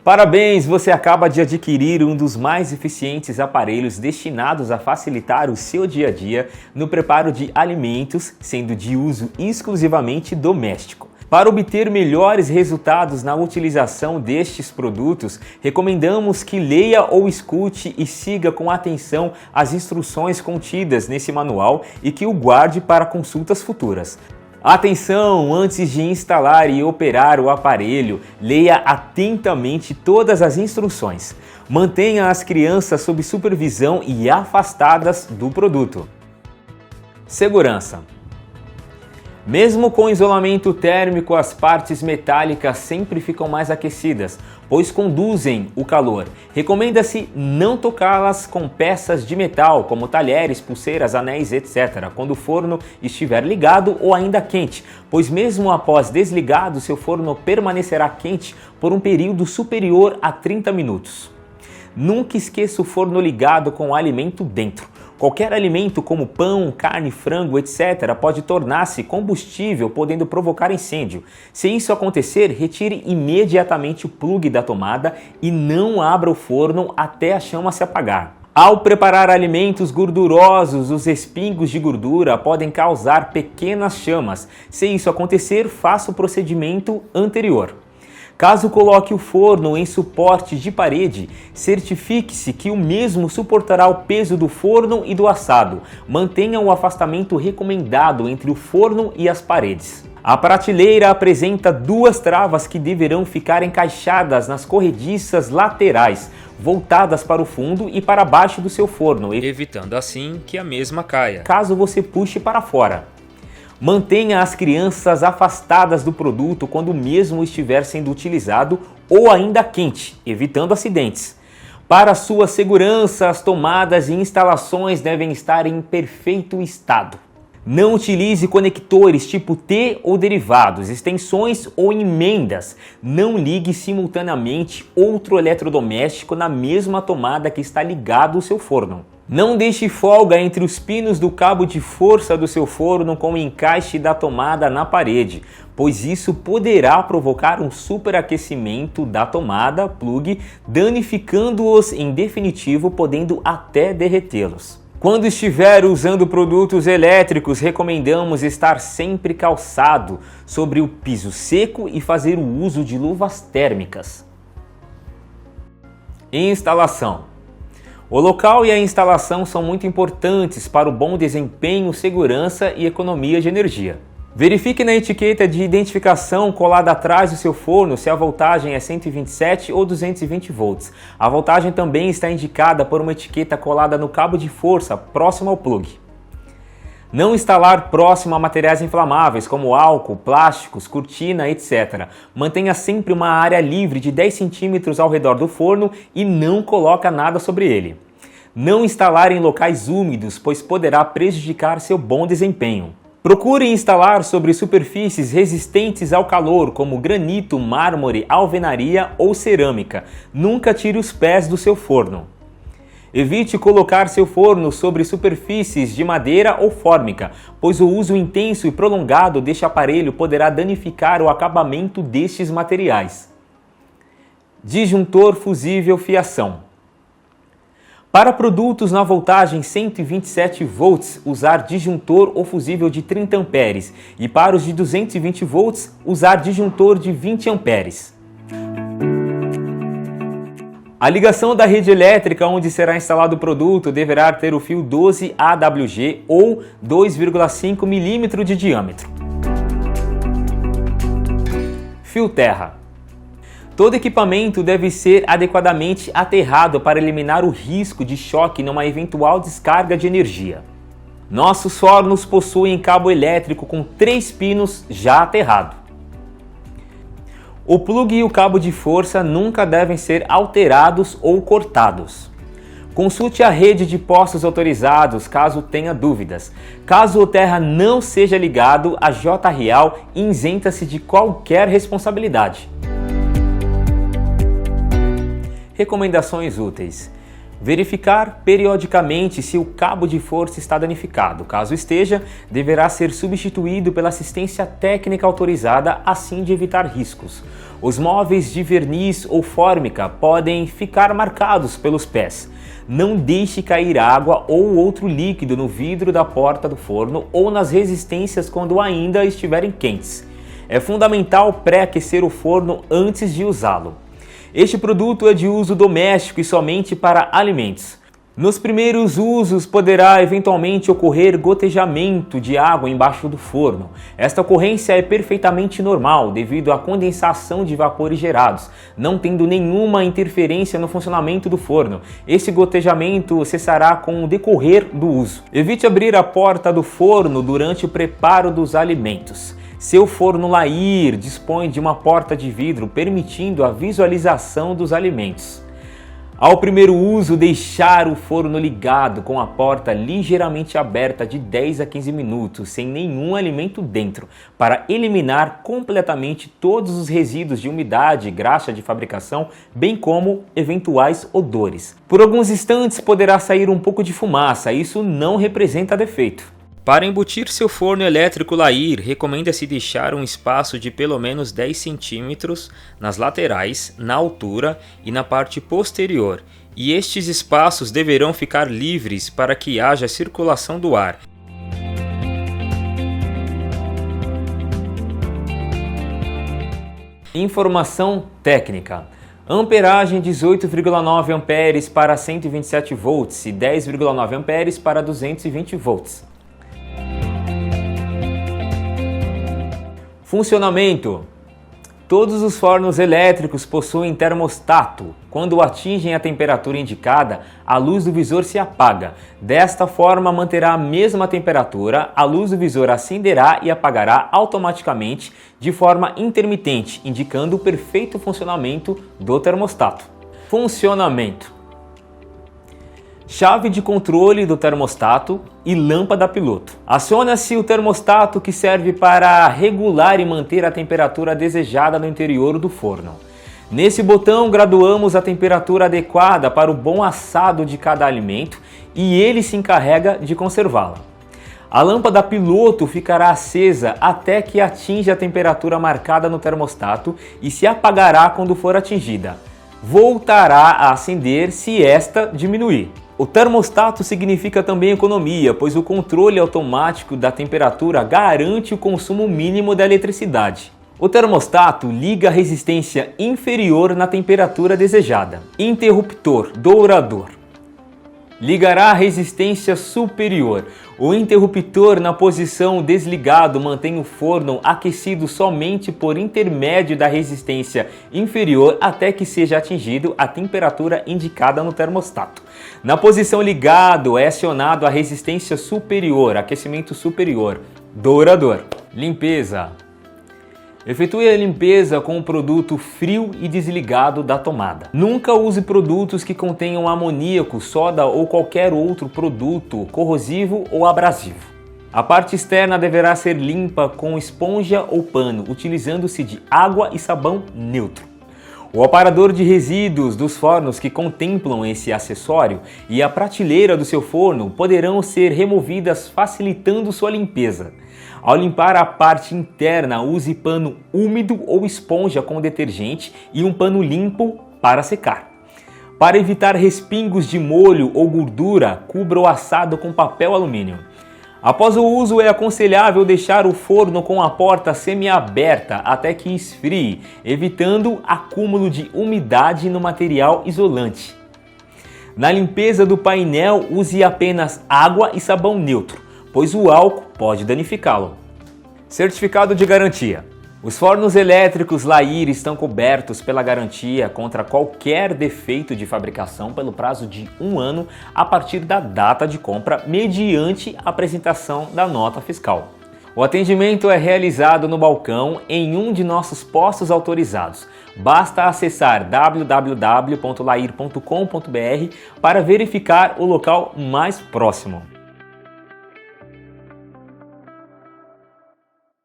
Parabéns, você acaba de adquirir um dos mais eficientes aparelhos destinados a facilitar o seu dia a dia no preparo de alimentos, sendo de uso exclusivamente doméstico. Para obter melhores resultados na utilização destes produtos, recomendamos que leia ou escute e siga com atenção as instruções contidas nesse manual e que o guarde para consultas futuras. Atenção! Antes de instalar e operar o aparelho, leia atentamente todas as instruções. Mantenha as crianças sob supervisão e afastadas do produto. Segurança. Mesmo com isolamento térmico, as partes metálicas sempre ficam mais aquecidas, pois conduzem o calor. Recomenda-se não tocá-las com peças de metal, como talheres, pulseiras, anéis, etc., quando o forno estiver ligado ou ainda quente, pois mesmo após desligado, seu forno permanecerá quente por um período superior a 30 minutos. Nunca esqueça o forno ligado com o alimento dentro. Qualquer alimento como pão, carne, frango, etc. pode tornar-se combustível, podendo provocar incêndio. Se isso acontecer, retire imediatamente o plugue da tomada e não abra o forno até a chama se apagar. Ao preparar alimentos gordurosos, os respingos de gordura podem causar pequenas chamas. Se isso acontecer, faça o procedimento anterior. Caso coloque o forno em suporte de parede, certifique-se que o mesmo suportará o peso do forno e do assado. Mantenha o afastamento recomendado entre o forno e as paredes. A prateleira apresenta duas travas que deverão ficar encaixadas nas corrediças laterais, voltadas para o fundo e para baixo do seu forno, evitando assim que a mesma caia, caso você puxe para fora. Mantenha as crianças afastadas do produto quando o mesmo estiver sendo utilizado ou ainda quente, evitando acidentes. Para sua segurança, as tomadas e instalações devem estar em perfeito estado. Não utilize conectores tipo T ou derivados, extensões ou emendas. Não ligue simultaneamente outro eletrodoméstico na mesma tomada que está ligado ao seu forno. Não deixe folga entre os pinos do cabo de força do seu forno com o encaixe da tomada na parede, pois isso poderá provocar um superaquecimento da tomada, plug, danificando-os em definitivo, podendo até derretê-los. Quando estiver usando produtos elétricos, recomendamos estar sempre calçado sobre o piso seco e fazer o uso de luvas térmicas. Instalação. O local e a instalação são muito importantes para o bom desempenho, segurança e economia de energia. Verifique na etiqueta de identificação colada atrás do seu forno se a voltagem é 127 ou 220 volts. A voltagem também está indicada por uma etiqueta colada no cabo de força próximo ao plug. Não instalar próximo a materiais inflamáveis como álcool, plásticos, cortina, etc. Mantenha sempre uma área livre de 10 cm ao redor do forno e não coloque nada sobre ele. Não instalar em locais úmidos, pois poderá prejudicar seu bom desempenho. Procure instalar sobre superfícies resistentes ao calor, como granito, mármore, alvenaria ou cerâmica. Nunca tire os pés do seu forno. Evite colocar seu forno sobre superfícies de madeira ou fórmica, pois o uso intenso e prolongado deste aparelho poderá danificar o acabamento destes materiais. Disjuntor fusível fiação. Para produtos na voltagem 127 volts, usar disjuntor ou fusível de 30 amperes e para os de 220 volts, usar disjuntor de 20 amperes. A ligação da rede elétrica onde será instalado o produto deverá ter o fio 12 AWG ou 2,5 mm de diâmetro. Fio terra. Todo equipamento deve ser adequadamente aterrado para eliminar o risco de choque numa eventual descarga de energia. Nossos fornos possuem cabo elétrico com 3 pinos já aterrado. O plugue e o cabo de força nunca devem ser alterados ou cortados. Consulte a rede de postos autorizados caso tenha dúvidas. Caso o terra não seja ligado, a J-Real isenta-se de qualquer responsabilidade. Recomendações úteis. Verificar periodicamente se o cabo de força está danificado. Caso esteja, deverá ser substituído pela assistência técnica autorizada, assim de evitar riscos. Os móveis de verniz ou fórmica podem ficar marcados pelos pés. Não deixe cair água ou outro líquido no vidro da porta do forno ou nas resistências quando ainda estiverem quentes. É fundamental pré-aquecer o forno antes de usá-lo. Este produto é de uso doméstico e somente para alimentos. Nos primeiros usos poderá eventualmente ocorrer gotejamento de água embaixo do forno. Esta ocorrência é perfeitamente normal devido à condensação de vapores gerados, não tendo nenhuma interferência no funcionamento do forno. Esse gotejamento cessará com o decorrer do uso. Evite abrir a porta do forno durante o preparo dos alimentos. Seu forno Lair dispõe de uma porta de vidro permitindo a visualização dos alimentos. Ao primeiro uso, deixar o forno ligado com a porta ligeiramente aberta de 10 a 15 minutos, sem nenhum alimento dentro, para eliminar completamente todos os resíduos de umidade e graxa de fabricação, bem como eventuais odores. Por alguns instantes poderá sair um pouco de fumaça, isso não representa defeito. Para embutir seu forno elétrico Lair, recomenda-se deixar um espaço de pelo menos 10 centímetros nas laterais, na altura e na parte posterior, e estes espaços deverão ficar livres para que haja circulação do ar. Informação técnica. Amperagem 18,9 amperes para 127 volts e 10,9 amperes para 220 volts. Funcionamento. Todos os fornos elétricos possuem termostato. Quando atingem a temperatura indicada, a luz do visor se apaga. Desta forma, manterá a mesma temperatura, a luz do visor acenderá e apagará automaticamente de forma intermitente, indicando o perfeito funcionamento do termostato. Funcionamento. Chave de controle do termostato e lâmpada piloto. Aciona-se o termostato, que serve para regular e manter a temperatura desejada no interior do forno. Nesse botão graduamos a temperatura adequada para o bom assado de cada alimento e ele se encarrega de conservá-la. A lâmpada piloto ficará acesa até que atinja a temperatura marcada no termostato e se apagará quando for atingida. Voltará a acender se esta diminuir. O termostato significa também economia, pois o controle automático da temperatura garante o consumo mínimo da eletricidade. O termostato liga a resistência inferior na temperatura desejada. Interruptor dourador. Ligará a resistência superior. O interruptor na posição desligado mantém o forno aquecido somente por intermédio da resistência inferior até que seja atingido a temperatura indicada no termostato. Na posição ligado é acionado a resistência superior, aquecimento superior. Dourador. Limpeza. Efetue a limpeza com o produto frio e desligado da tomada. Nunca use produtos que contenham amoníaco, soda ou qualquer outro produto corrosivo ou abrasivo. A parte externa deverá ser limpa com esponja ou pano, utilizando-se de água e sabão neutro. O aparador de resíduos dos fornos que contemplam esse acessório e a prateleira do seu forno poderão ser removidas, facilitando sua limpeza. Ao limpar a parte interna, use pano úmido ou esponja com detergente e um pano limpo para secar. Para evitar respingos de molho ou gordura, cubra o assado com papel alumínio. Após o uso, é aconselhável deixar o forno com a porta semi-aberta até que esfrie, evitando acúmulo de umidade no material isolante. Na limpeza do painel, use apenas água e sabão neutro, pois o álcool pode danificá-lo. Certificado de garantia. Os fornos elétricos Lair estão cobertos pela garantia contra qualquer defeito de fabricação pelo prazo de 1 ano a partir da data de compra, mediante a apresentação da nota fiscal. O atendimento é realizado no balcão em um de nossos postos autorizados. Basta acessar www.lair.com.br para verificar o local mais próximo.